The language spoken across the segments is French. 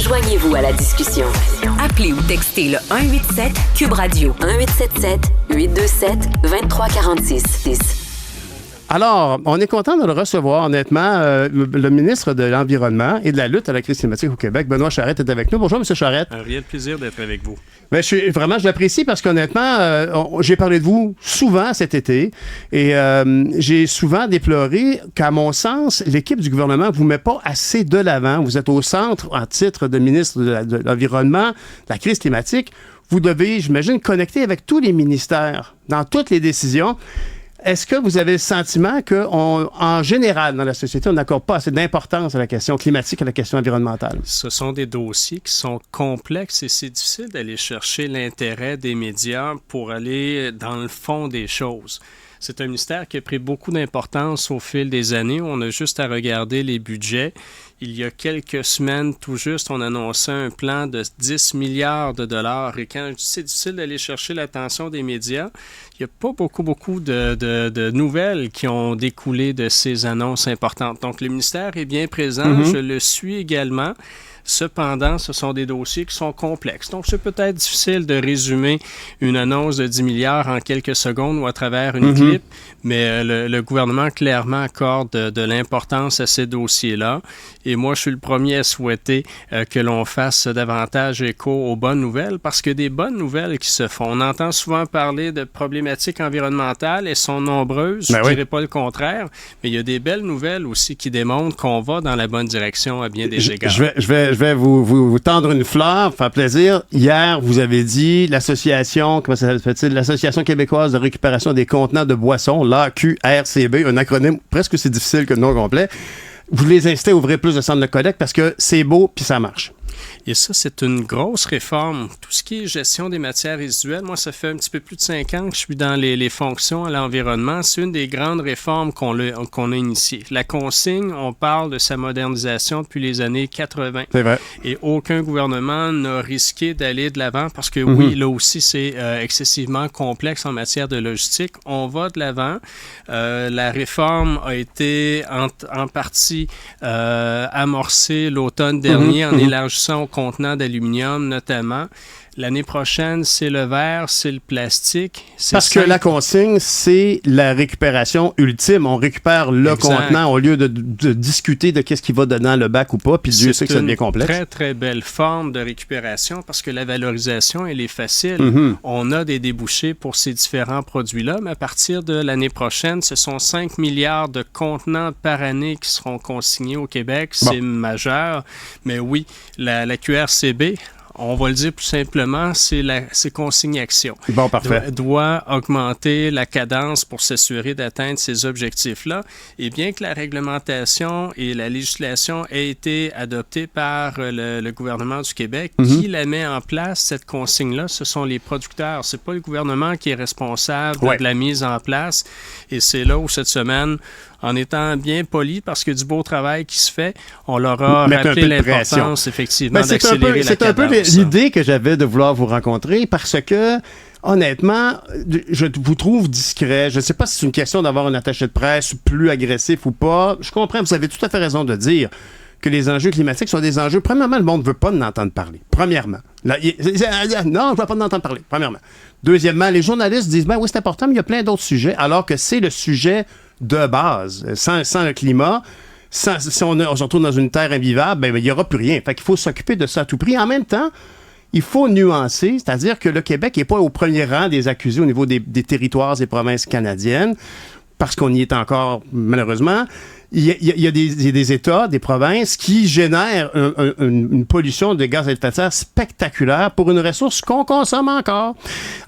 Joignez-vous à la discussion. Appelez ou textez le 187 Cube Radio 1877-827-2346. Alors, on est content de le recevoir, honnêtement, le ministre de l'Environnement et de la lutte à la crise climatique au Québec, Benoît Charette, est avec nous. Bonjour, M. Charette. Un réel plaisir d'être avec vous. Ben, je l'apprécie parce qu'honnêtement, j'ai parlé de vous souvent cet été et j'ai souvent déploré qu'à mon sens, l'équipe du gouvernement ne vous met pas assez de l'avant. Vous êtes au centre, en titre de ministre de l'Environnement, de la crise climatique. Vous devez, j'imagine, connecter avec tous les ministères dans toutes les décisions. Est-ce que vous avez le sentiment qu'en général, dans la société, on n'accorde pas assez d'importance à la question climatique et à la question environnementale? Ce sont des dossiers qui sont complexes et c'est difficile d'aller chercher l'intérêt des médias pour aller dans le fond des choses. C'est un ministère qui a pris beaucoup d'importance au fil des années. On a juste à regarder les budgets. Il y a quelques semaines, tout juste, on annonçait un plan de 10 milliards de dollars. Et quand je dis c'est difficile d'aller chercher l'attention des médias, il n'y a pas beaucoup de nouvelles qui ont découlé de ces annonces importantes. Donc, le ministère est bien présent. Je le suis également. Cependant, ce sont des dossiers qui sont complexes. Donc, c'est peut-être difficile de résumer une annonce de 10 milliards en quelques secondes ou à travers une clip, mais le gouvernement clairement accorde de l'importance à ces dossiers-là. Et moi, je suis le premier à souhaiter que l'on fasse davantage écho aux bonnes nouvelles parce que des bonnes nouvelles qui se font. On entend souvent parler de problématiques environnementales, elles sont nombreuses, je ne dirais pas le contraire, mais il y a des belles nouvelles aussi qui démontrent qu'on va dans la bonne direction à bien des égards. Je vais vous tendre une fleur, faire plaisir. Hier, vous avez dit l'association, comment ça s'appelle-t-il? L'Association québécoise de récupération des contenants de boissons, l'AQRCB, un acronyme presque aussi difficile que le nom complet. Vous les incitez à ouvrir plus de centres de collecte parce que c'est beau puis ça marche. Et ça, c'est une grosse réforme. Tout ce qui est gestion des matières résiduelles, moi, ça fait un petit peu plus de 5 ans que je suis dans les fonctions à l'environnement. C'est une des grandes réformes qu'on a initiées. La consigne, on parle de sa modernisation depuis les années 80. C'est vrai. Et aucun gouvernement n'a risqué d'aller de l'avant parce que oui, là aussi, c'est excessivement complexe en matière de logistique. On va de l'avant. La réforme a été en partie amorcée l'automne dernier en élargissant aux contenants d'aluminium notamment. L'année prochaine, c'est le verre, c'est le plastique. Parce que la consigne, c'est la récupération ultime. On récupère le contenant au lieu de discuter de qu'est-ce qui va dans le bac ou pas, puis Dieu sait que ça devient complexe. C'est une très, très belle forme de récupération parce que la valorisation, elle est facile. On a des débouchés pour ces différents produits-là, mais à partir de l'année prochaine, ce sont 5 milliards de contenants par année qui seront consignés au Québec. C'est majeur. Mais oui, la QRCB, on va le dire plus simplement, c'est consignation. Bon, parfait. Doit augmenter la cadence pour s'assurer d'atteindre ces objectifs-là. Et bien que la réglementation et la législation aient été adoptées par le gouvernement du Québec, qui la met en place, cette consigne-là, ce sont les producteurs. C'est pas le gouvernement qui est responsable de la mise en place. Et c'est là où cette semaine, en étant bien poli, parce que du beau travail qui se fait, on leur a rappelé l'importance, effectivement, d'accélérer la cadence. C'est un peu l'idée que j'avais de vouloir vous rencontrer, parce que, honnêtement, je vous trouve discret. Je ne sais pas si c'est une question d'avoir un attaché de presse plus agressif ou pas. Je comprends, vous avez tout à fait raison de dire que les enjeux climatiques sont des enjeux. Premièrement, le monde ne veut pas en entendre parler. Premièrement. Non, je ne veux pas en entendre parler. Premièrement. Deuxièmement, les journalistes disent, oui, c'est important, mais il y a plein d'autres sujets, alors que c'est le sujet de base. Sans le climat, si on se retrouve dans une terre invivable, il n'y aura plus rien. Fait qu'il faut s'occuper de ça à tout prix. En même temps, il faut nuancer, c'est-à-dire que le Québec n'est pas au premier rang des accusés au niveau des territoires et provinces canadiennes, parce qu'on y est encore, malheureusement. Il y a des États, des provinces qui génèrent une pollution de gaz à effet de serre spectaculaire pour une ressource qu'on consomme encore.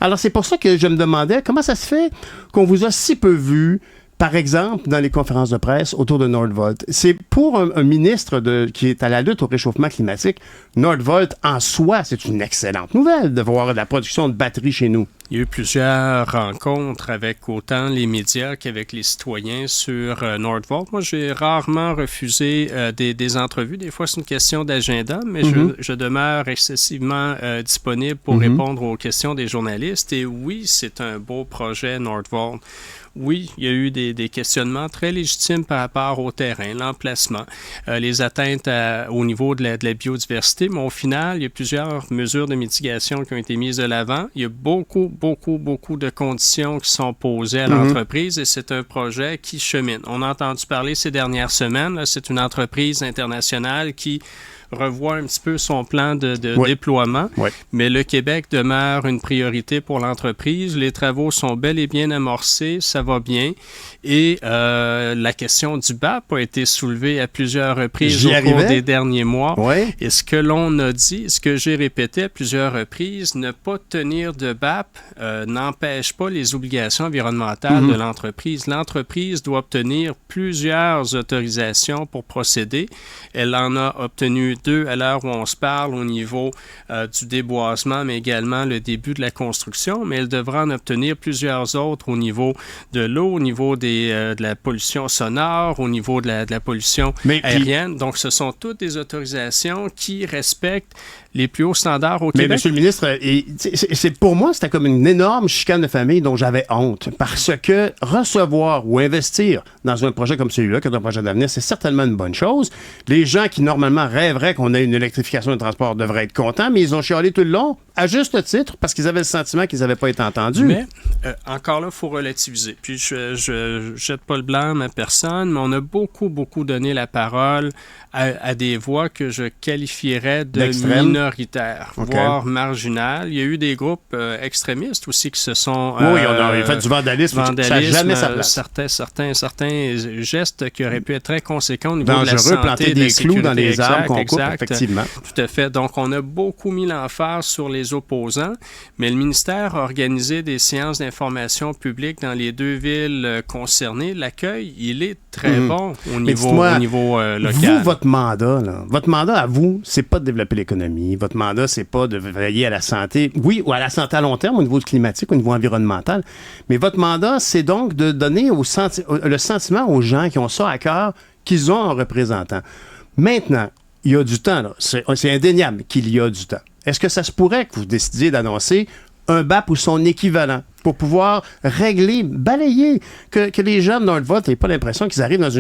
Alors, c'est pour ça que je me demandais comment ça se fait qu'on vous a si peu vu, par exemple, dans les conférences de presse autour de Nordvolt. C'est pour un ministre qui est à la lutte au réchauffement climatique, Nordvolt, en soi, c'est une excellente nouvelle de voir la production de batteries chez nous. Il y a eu plusieurs rencontres avec autant les médias qu'avec les citoyens sur Nordvolt. Moi, j'ai rarement refusé des entrevues. Des fois, c'est une question d'agenda, mais je demeure excessivement disponible pour répondre aux questions des journalistes. Et oui, c'est un beau projet, Nordvolt. Oui, il y a eu des questionnements très légitimes par rapport au terrain, l'emplacement, les atteintes au niveau de la biodiversité, mais au final, il y a plusieurs mesures de mitigation qui ont été mises de l'avant. Il y a beaucoup de conditions qui sont posées à l'entreprise et c'est un projet qui chemine. On a entendu parler ces dernières semaines, là, c'est une entreprise internationale qui revoit un petit peu son plan de déploiement, mais le Québec demeure une priorité pour l'entreprise. Les travaux sont bel et bien amorcés, ça va bien. Et la question du BAP a été soulevée à plusieurs reprises au cours des derniers mois. Et ce que l'on a dit, ce que j'ai répété à plusieurs reprises, ne pas tenir de BAP n'empêche pas les obligations environnementales de l'entreprise. L'entreprise doit obtenir plusieurs autorisations pour procéder. Elle en a obtenu 2 à l'heure où on se parle au niveau du déboisement, mais également le début de la construction, mais elle devra en obtenir plusieurs autres au niveau de l'eau, au niveau de la pollution sonore, au niveau de la pollution aérienne. Donc, ce sont toutes des autorisations qui respectent les plus hauts standards au Québec. Mais Monsieur le ministre, pour moi, c'était comme une énorme chicane de famille dont j'avais honte. Parce que recevoir ou investir dans un projet comme celui-là, qui est un projet d'avenir, c'est certainement une bonne chose. Les gens qui, normalement, rêveraient qu'on ait une électrification du transport devraient être contents, mais ils ont chialé tout le long, à juste titre, parce qu'ils avaient le sentiment qu'ils n'avaient pas été entendus. Mais, encore là, il faut relativiser. Puis, je jette pas le blâme à personne, mais on a beaucoup donné la parole à des voix que je qualifierais de minoritaires, voire marginales. Il y a eu des groupes extrémistes aussi qui se sont... oui, on a fait du vandalisme, ça n'a jamais sa place. Certains gestes qui auraient pu être très conséquents au niveau de la santé, planter des clous dans les arbres qu'on coupe, effectivement. Tout à fait. Donc, on a beaucoup mis l'emphase sur les opposants, mais le ministère a organisé des séances d'information publique dans les 2 villes concernées. L'accueil, il est très bon au niveau local. Vous, votre mandat à vous, c'est pas de développer l'économie. Votre mandat, c'est pas de veiller à la santé. Oui, ou à la santé à long terme, au niveau climatique, au niveau environnemental. Mais votre mandat, c'est donc de donner le sentiment aux gens qui ont ça à cœur qu'ils ont un représentant. Maintenant, il y a du temps, là. C'est indéniable qu'il y a du temps. Est-ce que ça se pourrait que vous décidiez d'annoncer un BAP ou son équivalent pour pouvoir régler, balayer, que les gens de Nordvolt n'aient pas l'impression qu'ils arrivent dans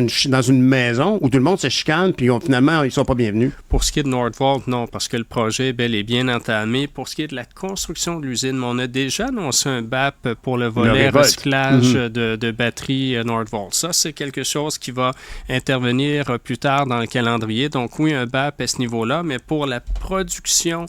une maison où tout le monde se chicane puis finalement, ils ne sont pas bienvenus? Pour ce qui est de Nordvolt, non, parce que le projet est bel et bien entamé. Pour ce qui est de la construction de l'usine, on a déjà annoncé un BAP pour le volet recyclage de batteries Nordvolt. Ça, c'est quelque chose qui va intervenir plus tard dans le calendrier. Donc oui, un BAP à ce niveau-là, mais pour la production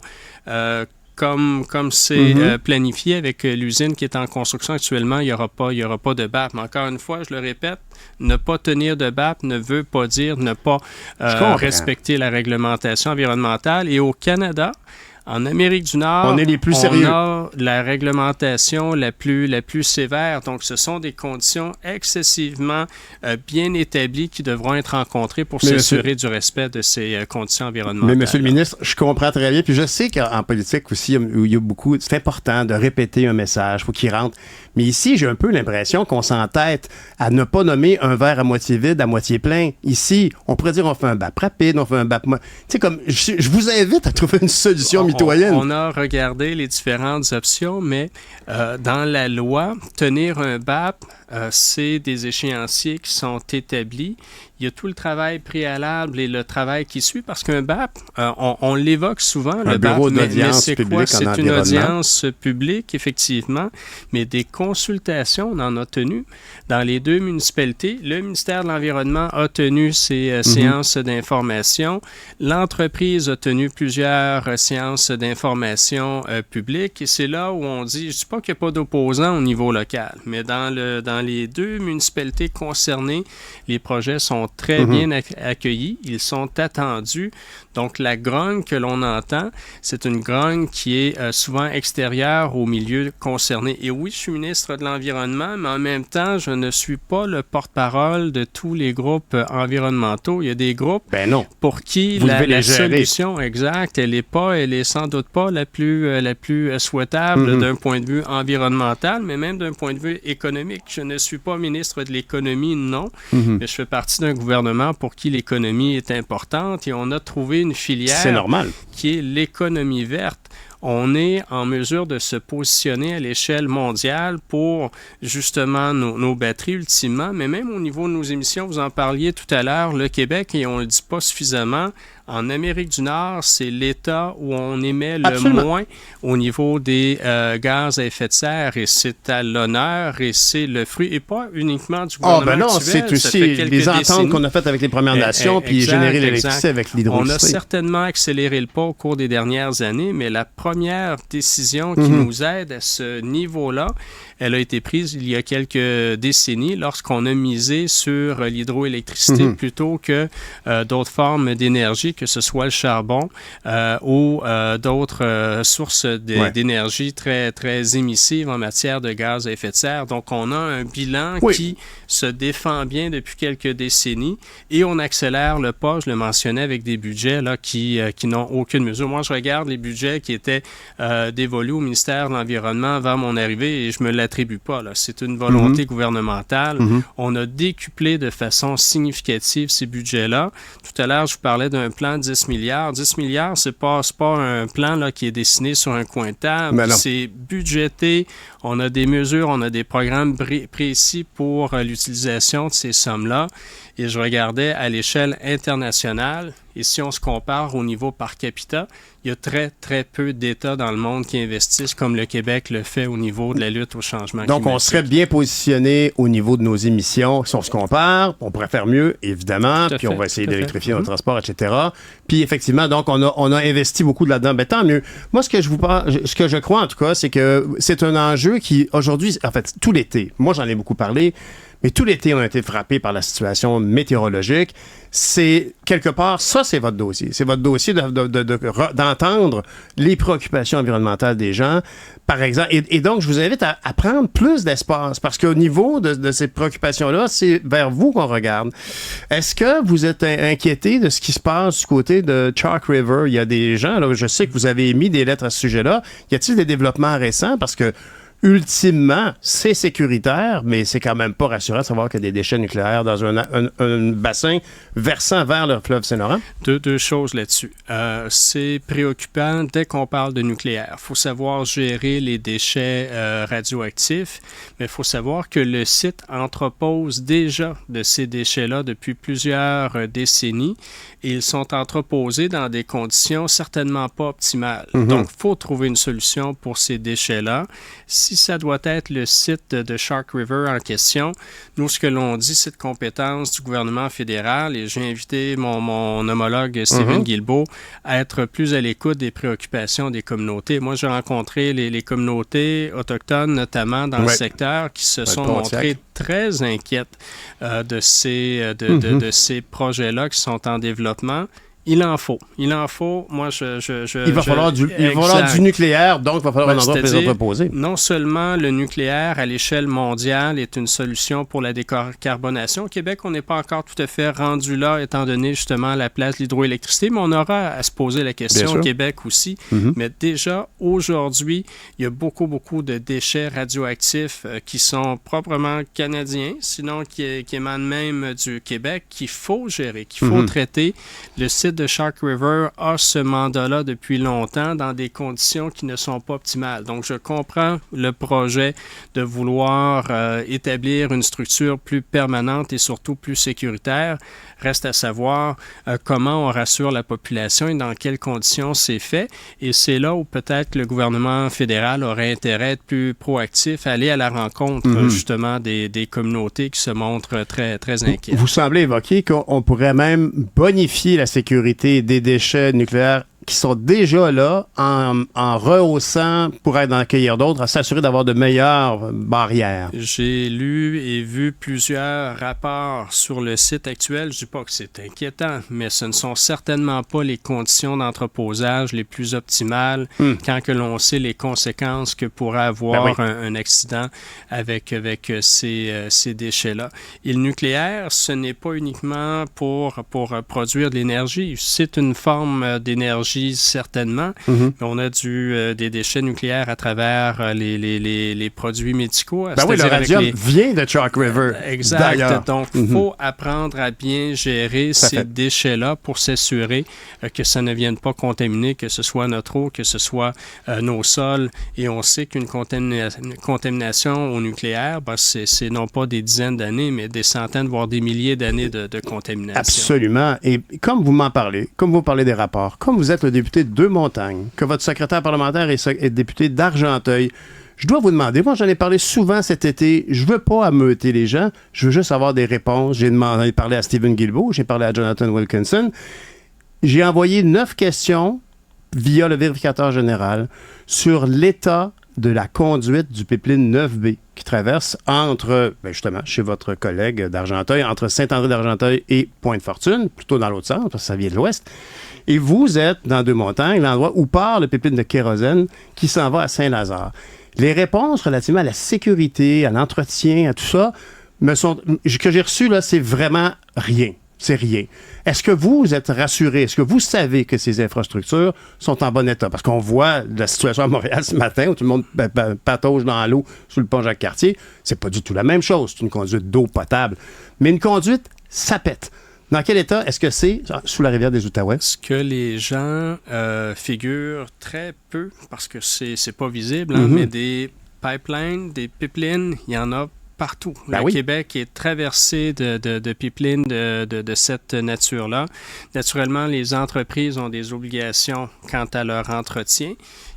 comme c'est planifié avec l'usine qui est en construction actuellement, il n'y aura pas de BAP. Mais encore une fois, je le répète, ne pas tenir de BAP ne veut pas dire ne pas respecter la réglementation environnementale. Et au Canada, en Amérique du Nord, on est les plus sérieux. On a la réglementation la plus sévère. Donc, ce sont des conditions excessivement bien établies qui devront être rencontrées pour s'assurer du respect de ces conditions environnementales. Mais Monsieur le ministre, je comprends très bien. Puis je sais qu'en politique aussi, il y a beaucoup... C'est important de répéter un message, il faut qu'il rentre. Mais ici, j'ai un peu l'impression qu'on s'entête à ne pas nommer un verre à moitié vide, à moitié plein. Ici, on pourrait dire on fait un BAP rapide, on fait un BAP... Tu sais, comme je vous invite à trouver une solution mitoyenne. On a regardé les différentes options, mais dans la loi, tenir un BAP, c'est des échéanciers qui sont établis. Il y a tout le travail préalable et le travail qui suit, parce qu'un BAP, on l'évoque souvent, le BAP, mais c'est quoi? C'est une audience publique, effectivement, mais des consultations, on en a tenu dans les 2 municipalités. Le ministère de l'Environnement a tenu ses séances d'information. L'entreprise a tenu plusieurs séances d'information publiques, et c'est là où on dit, je ne dis pas qu'il n'y a pas d'opposants au niveau local, mais dans les 2 municipalités concernées, les projets sont sont très bien accueillis, ils sont attendus. Donc, la grogne que l'on entend, c'est une grogne qui est souvent extérieure au milieu concerné. Et oui, je suis ministre de l'Environnement, mais en même temps, je ne suis pas le porte-parole de tous les groupes environnementaux. Il y a des groupes pour qui la solution exacte, elle est sans doute pas la plus souhaitable d'un point de vue environnemental, mais même d'un point de vue économique. Je ne suis pas ministre de l'économie, non, mais je fais partie d'un gouvernement pour qui l'économie est importante et on a trouvé une filière qui est l'économie verte. On est en mesure de se positionner à l'échelle mondiale pour justement nos batteries ultimement, mais même au niveau de nos émissions, vous en parliez tout à l'heure, le Québec, et on ne le dit pas suffisamment, en Amérique du Nord, c'est l'État où on émet le moins au niveau des gaz à effet de serre et c'est à l'honneur et c'est le fruit, et pas uniquement du gouvernement actuel. C'est aussi les ententes qu'on a faites avec les Premières Nations puis générer l'électricité avec l'hydroélectricité. On a certainement accéléré le pas au cours des dernières années, mais la première décision qui nous aide à ce niveau-là, elle a été prise il y a quelques décennies lorsqu'on a misé sur l'hydroélectricité plutôt que d'autres formes d'énergie, que ce soit le charbon ou d'autres sources d'énergie très, très émissives en matière de gaz à effet de serre. Donc, on a un bilan qui se défend bien depuis quelques décennies et on accélère le pas, je le mentionnais, avec des budgets là, qui n'ont aucune mesure. Moi, je regarde les budgets qui étaient dévolus au ministère de l'Environnement avant mon arrivée et je me l'attribue pas. Là. C'est une volonté gouvernementale. On a décuplé de façon significative ces budgets-là. Tout à l'heure, je vous parlais d'un plan de 10 milliards. 10 milliards, c'est pas un plan là, qui est dessiné sur un coin de table. C'est budgété. On a des mesures, on a des programmes précis pour l'utilisation de ces sommes-là. Et je regardais à l'échelle internationale, et si on se compare au niveau par capita, il y a très, très peu d'États dans le monde qui investissent comme le Québec le fait au niveau de la lutte au changement climatique. Donc, on serait bien positionné au niveau de nos émissions. Si on se compare, on pourrait faire mieux, évidemment, puis on va essayer d'électrifier notre transport, etc. Puis, effectivement, donc, on a investi beaucoup là-dedans. Ben, tant mieux. Moi, ce que je crois, en tout cas, c'est que c'est un enjeu qui, aujourd'hui, en fait, tout l'été, moi, j'en ai beaucoup parlé, mais tout l'été, on a été frappé par la situation météorologique. C'est, quelque part, ça, c'est votre dossier. C'est votre dossier d'entendre les préoccupations environnementales des gens, par exemple. Et donc, je vous invite à prendre plus d'espace, parce qu'au niveau de ces préoccupations-là, c'est vers vous qu'on regarde. Est-ce que vous êtes inquiété de ce qui se passe du côté de Chalk River? Il y a des gens, là, je sais que vous avez émis des lettres à ce sujet-là. Y a-t-il des développements récents? Parce que ultimement, c'est sécuritaire, mais c'est quand même pas rassurant de savoir qu'il y a des déchets nucléaires dans un bassin versant vers le fleuve Saint-Laurent. Deux choses là-dessus. C'est préoccupant dès qu'on parle de nucléaire. Il faut savoir gérer les déchets radioactifs, mais il faut savoir que le site entrepose déjà de ces déchets-là depuis plusieurs décennies et ils sont entreposés dans des conditions certainement pas optimales. Donc, il faut trouver une solution pour ces déchets-là. Si ça doit être le site de Shark River en question, nous, ce que l'on dit, c'est de compétence du gouvernement fédéral et j'ai invité mon homologue Stephen Guilbeault à être plus à l'écoute des préoccupations des communautés. Moi, j'ai rencontré les communautés autochtones, notamment dans le secteur, qui se sont montrées très inquiètes de ces projets-là qui sont en développement. Il en faut. Moi, il va falloir du nucléaire, donc il va falloir un endroit pour les entreposer. Non seulement le nucléaire à l'échelle mondiale est une solution pour la décarbonation. Au Québec, on n'est pas encore tout à fait rendu là, étant donné justement la place de l'hydroélectricité, mais on aura à se poser la question au Québec aussi. Mais déjà, aujourd'hui, il y a beaucoup de déchets radioactifs qui sont proprement canadiens, sinon qui émanent même du Québec, qu'il faut gérer, qu'il faut traiter. Le site de Shark River a ce mandat-là depuis longtemps dans des conditions qui ne sont pas optimales. Donc, je comprends le projet de vouloir établir une structure plus permanente et surtout plus sécuritaire. Reste à savoir comment on rassure la population et dans quelles conditions c'est fait. Et c'est là où peut-être le gouvernement fédéral aurait intérêt à être plus proactif, à aller à la rencontre justement des communautés qui se montrent très, très inquiètes. Vous semblez évoquer qu'on pourrait même bonifier la sécurité des déchets nucléaires qui sont déjà là en rehaussant pour être en accueillir d'autres, à s'assurer d'avoir de meilleures barrières? J'ai lu et vu plusieurs rapports sur le site actuel. Je ne dis pas que c'est inquiétant, mais ce ne sont certainement pas les conditions d'entreposage les plus optimales quand que l'on sait les conséquences que pourrait avoir un accident avec ces déchets-là. Et le nucléaire, ce n'est pas uniquement pour produire de l'énergie. C'est une forme d'énergie, certainement. Mais on a des déchets nucléaires à travers les produits médicaux. Ben oui, le radium vient de Chalk River. Exact. D'ailleurs. Donc, il faut apprendre à bien gérer ces déchets-là pour s'assurer que ça ne vienne pas contaminer, que ce soit notre eau, que ce soit nos sols. Et on sait qu'une contamination au nucléaire, c'est non pas des dizaines d'années, mais des centaines, voire des milliers d'années de contamination. Absolument. Et comme vous m'en parlez, comme vous parlez des rapports, comme vous êtes le député de Deux-Montagnes, que votre secrétaire parlementaire est député d'Argenteuil, je dois vous demander, moi j'en ai parlé souvent cet été, je veux pas ameuter les gens, je veux juste avoir des réponses. J'ai parlé à Stephen Guilbeault, j'ai parlé à Jonathan Wilkinson. J'ai envoyé 9 questions via le vérificateur général sur l'état de la conduite du pipeline 9B qui traverse entre, justement, chez votre collègue d'Argenteuil, entre Saint-André-d'Argenteuil et Pointe-Fortune, plutôt dans l'autre sens, parce que ça vient de l'ouest. Et vous êtes dans Deux-Montagnes, l'endroit où part le pipeline de kérosène qui s'en va à Saint-Lazare. Les réponses relativement à la sécurité, à l'entretien, à tout ça, que j'ai reçues, là, c'est vraiment rien. C'est rien. Est-ce que vous êtes rassuré? Est-ce que vous savez que ces infrastructures sont en bon état? Parce qu'on voit la situation à Montréal ce matin où tout le monde patauge dans l'eau sous le pont Jacques-Cartier. C'est pas du tout la même chose. C'est une conduite d'eau potable. Mais une conduite, ça pète. Dans quel état est-ce que c'est sous la rivière des Outaouais? Ce que les gens figurent très peu, parce que c'est pas visible, mais des pipelines, des pipelines, il y en a partout. Le Québec est traversé de pipelines de cette nature-là. Naturellement, les entreprises ont des obligations quant à leur entretien.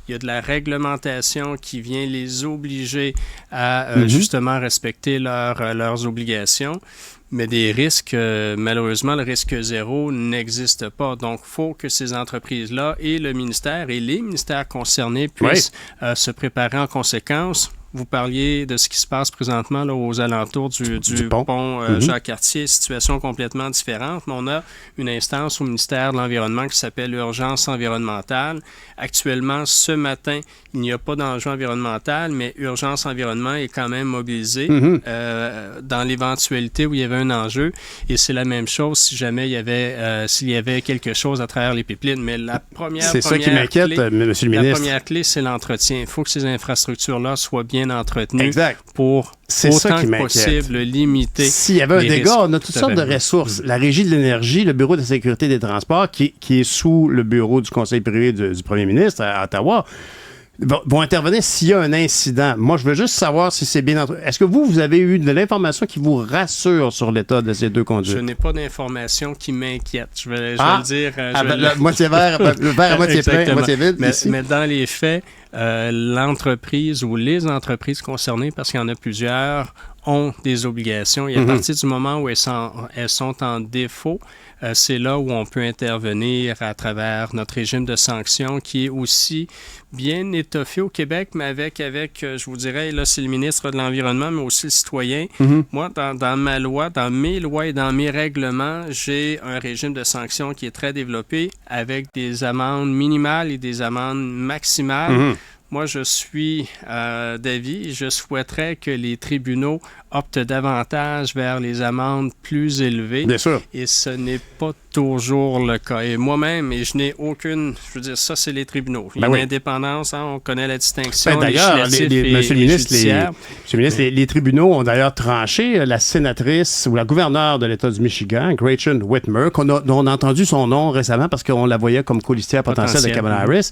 Il y a de la réglementation qui vient les obliger à justement respecter leurs obligations. Mais des risques, malheureusement, le risque zéro n'existe pas. Donc, il faut que ces entreprises-là et le ministère et les ministères concernés puissent se préparer en conséquence. Vous parliez de ce qui se passe présentement là, aux alentours du pont Jacques-Cartier, situation complètement différente, mais on a une instance au ministère de l'Environnement qui s'appelle Urgence environnementale. Actuellement, ce matin, il n'y a pas d'enjeu environnemental, mais Urgence environnement est quand même mobilisée dans l'éventualité où il y avait un enjeu. Et c'est la même chose si jamais s'il y avait quelque chose à travers les pipelines. Mais la première ça qui m'inquiète, M. le ministre. La première clé, c'est l'entretien. Il faut que ces infrastructures-là soient bien entretenues pour c'est autant que possible limiter. S'il y avait un dégât, on a toutes sortes de ressources. La Régie de l'énergie, le Bureau de la sécurité des transports, qui est sous le bureau du conseil privé du premier ministre à Ottawa, vont intervenir s'il y a un incident. Moi, je veux juste savoir si c'est bien... Est-ce que vous avez eu de l'information qui vous rassure sur l'état de ces deux conduites? Je n'ai pas d'information qui m'inquiète. Je vais le dire... le moitié vert, le verre à moitié plein, à moitié vide. Mais dans les faits, l'entreprise ou les entreprises concernées, parce qu'il y en a plusieurs, ont des obligations. Et à partir du moment où elles sont en défaut, c'est là où on peut intervenir à travers notre régime de sanctions qui est aussi bien étoffé au Québec, mais avec je vous dirais, là, c'est le ministre de l'Environnement, mais aussi le citoyen. Moi, dans ma loi, dans mes lois et dans mes règlements, j'ai un régime de sanctions qui est très développé avec des amendes minimales et des amendes maximales. Moi, je suis d'avis, je souhaiterais que les tribunaux optent davantage vers les amendes plus élevées. Bien sûr. Et ce n'est pas toujours le cas. Et moi-même, je n'ai aucune... Je veux dire, ça, c'est les tribunaux. Il y a une indépendance, on connaît la distinction. D'ailleurs, Monsieur le ministre, les tribunaux ont d'ailleurs tranché la sénatrice ou la gouverneure de l'État du Michigan, Gretchen Whitmer, dont on a entendu son nom récemment parce qu'on la voyait comme colistière potentielle de Kamala Harris.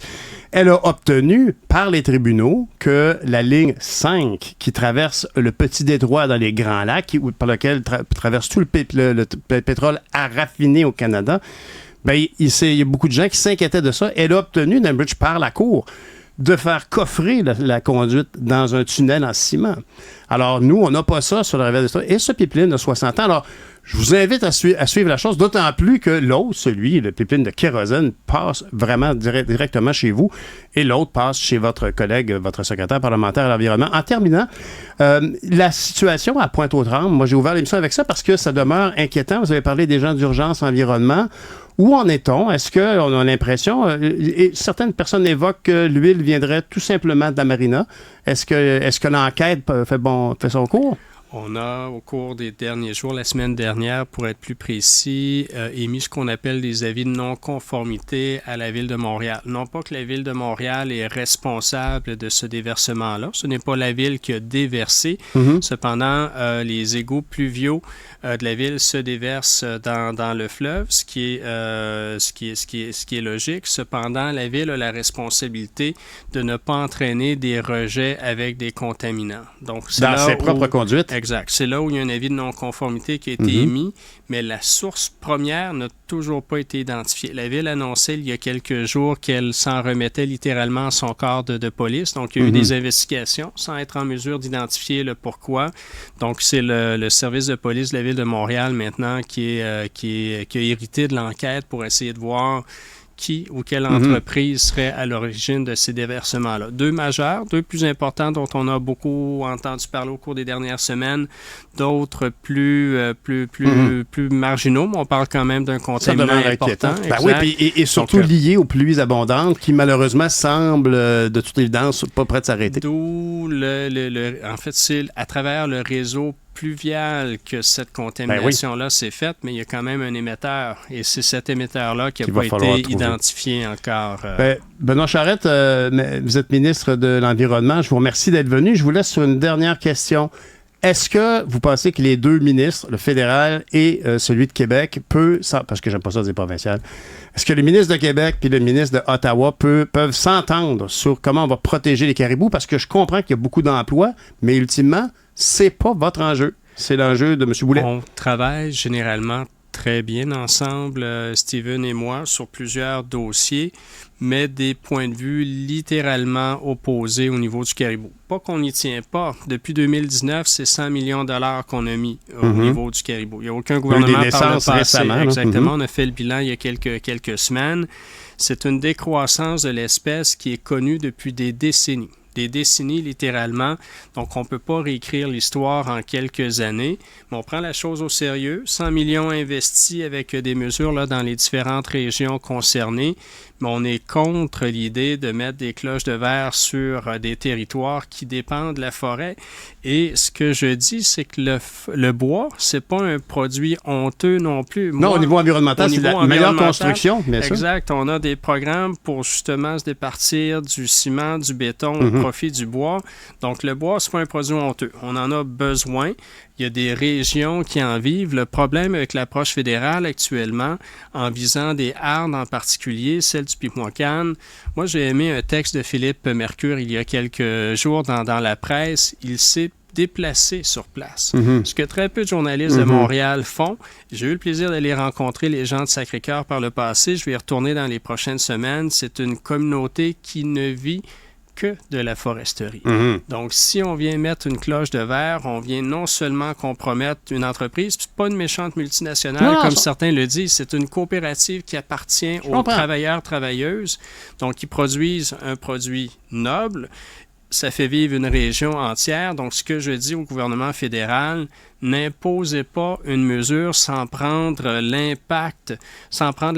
Elle a obtenu par les tribunaux que la ligne 5 qui traverse le petit détroit dans les Grands Lacs, par lequel traverse tout le pétrole à raffiner au Canada, il y a beaucoup de gens qui s'inquiétaient de ça. Elle a obtenu d'Enbridge par la Cour de faire coffrer la conduite dans un tunnel en ciment. Alors, nous, on n'a pas ça sur la rivière des Estrades. Et ce pipeline de 60 ans. Alors, je vous invite à suivre la chose, d'autant plus que l'autre, le pipeline de kérosène, passe vraiment directement chez vous et l'autre passe chez votre collègue, votre secrétaire parlementaire à l'environnement. En terminant, la situation à Pointe-aux-Trembles, moi j'ai ouvert l'émission avec ça parce que ça demeure inquiétant. Vous avez parlé des gens d'urgence environnement. Où en est-on? Est-ce qu'on a l'impression, et certaines personnes évoquent que l'huile viendrait tout simplement de la marina. Est-ce que l'enquête fait son cours? On a, au cours des derniers jours, la semaine dernière, pour être plus précis, émis ce qu'on appelle des avis de non-conformité à la Ville de Montréal. Non pas que la Ville de Montréal est responsable de ce déversement-là. Ce n'est pas la Ville qui a déversé. Cependant, les égouts pluviaux de la Ville se déversent dans le fleuve, ce qui est logique. Cependant, la Ville a la responsabilité de ne pas entraîner des rejets avec des contaminants. Donc, c'est dans ses propres conduites. Exact. C'est là où il y a un avis de non-conformité qui a été émis, mais la source première n'a toujours pas été identifiée. La Ville annonçait il y a quelques jours qu'elle s'en remettait littéralement à son corps de police. Donc, il y a eu des investigations sans être en mesure d'identifier le pourquoi. Donc, c'est le service de police de la Ville de Montréal maintenant qui a hérité de l'enquête pour essayer de voir qui ou quelle entreprise serait à l'origine de ces déversements-là. Deux majeurs, deux plus importants dont on a beaucoup entendu parler au cours des dernières semaines, d'autres plus marginaux, mais on parle quand même d'un contaminant important. Ben oui, et surtout lié aux pluies abondantes qui malheureusement semblent de toute évidence pas prêtes de s'arrêter. D'où en fait, c'est à travers le réseau pluvial que cette contamination-là s'est faite, mais il y a quand même un émetteur. Et c'est cet émetteur-là qui n'a pas été identifié encore. Benoît Charette, vous êtes ministre de l'Environnement. Je vous remercie d'être venu. Je vous laisse sur une dernière question. Est-ce que vous pensez que les deux ministres, le fédéral et celui de Québec, parce que j'aime pas ça dire provincial, est-ce que le ministre de Québec et le ministre de Ottawa peuvent s'entendre sur comment on va protéger les caribous? Parce que je comprends qu'il y a beaucoup d'emplois, mais ultimement, c'est pas votre enjeu. C'est l'enjeu de M. Boulet. On travaille généralement très bien ensemble, Steven et moi, sur plusieurs dossiers, mais des points de vue littéralement opposés au niveau du caribou. Pas qu'on n'y tient pas. Depuis 2019, c'est 100 millions de dollars qu'on a mis au niveau du caribou. Il n'y a aucun gouvernement par le passé. Récemment, exactement. On a fait le bilan il y a quelques semaines. C'est une décroissance de l'espèce qui est connue depuis des décennies. Des décennies, littéralement. Donc, on ne peut pas réécrire l'histoire en quelques années, mais on prend la chose au sérieux. 100 millions investis avec des mesures là, dans les différentes régions concernées, mais on est contre l'idée de mettre des cloches de verre sur des territoires qui dépendent de la forêt. Et ce que je dis, c'est que le bois, c'est pas un produit honteux non plus. Non, au niveau environnemental, c'est la meilleure construction, bien sûr. Exact. On a des programmes pour justement se départir du ciment, du béton au profit du bois. Donc, le bois, c'est pas un produit honteux. On en a besoin. Il y a des régions qui en vivent. Le problème avec l'approche fédérale actuellement, en visant des hardes en particulier, celle du Pic-Moicane, moi j'ai aimé un texte de Philippe Mercure il y a quelques jours dans la presse. Il s'est déplacé sur place. Ce que très peu de journalistes de Montréal font. J'ai eu le plaisir d'aller rencontrer les gens de Sacré-Cœur par le passé. Je vais y retourner dans les prochaines semaines. C'est une communauté qui ne vit que de la foresterie. Donc, si on vient mettre une cloche de verre, on vient non seulement compromettre une entreprise, c'est pas une méchante multinationale, comme certains le disent, c'est une coopérative qui appartient aux travailleurs, travailleuses, donc qui produisent un produit noble. Ça fait vivre une région entière. Donc, ce que je dis au gouvernement fédéral, n'imposez pas une mesure sans prendre la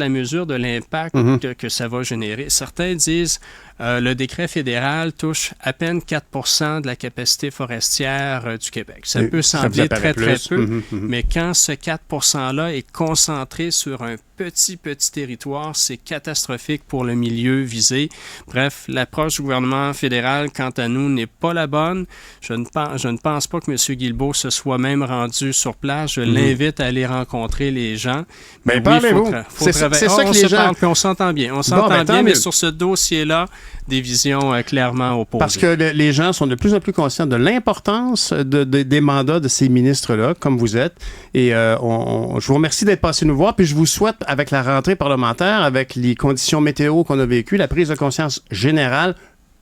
mesure de l'impact que ça va générer. Certains disent le décret fédéral touche à peine 4 % de la capacité forestière du Québec. Ça peut sembler très peu, mais quand ce 4 % est concentré sur un petit territoire, c'est catastrophique pour le milieu visé. Bref, l'approche du gouvernement fédéral, quant à nous, n'est pas la bonne. Je ne pense pas que M. Guilbeault se soit même rendu sur place. Je l'invite à aller rencontrer les gens. Mais parlez-vous. C'est ça que les gens... on s'entend bien. On s'entend bien, mais sur ce dossier-là, des visions clairement opposées. Parce que les gens sont de plus en plus conscients de l'importance des mandats de ces ministres-là, comme vous êtes. Et je vous remercie d'être passé nous voir. Puis je vous souhaite, avec la rentrée parlementaire, avec les conditions météo qu'on a vécues, la prise de conscience générale,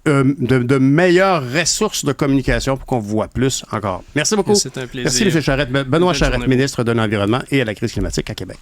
de meilleures ressources de communication pour qu'on voit plus encore. Merci beaucoup. C'est un plaisir. Merci, M. Charette. Benoît Charette, journée. ministre de l'Environnement et à la crise climatique à Québec.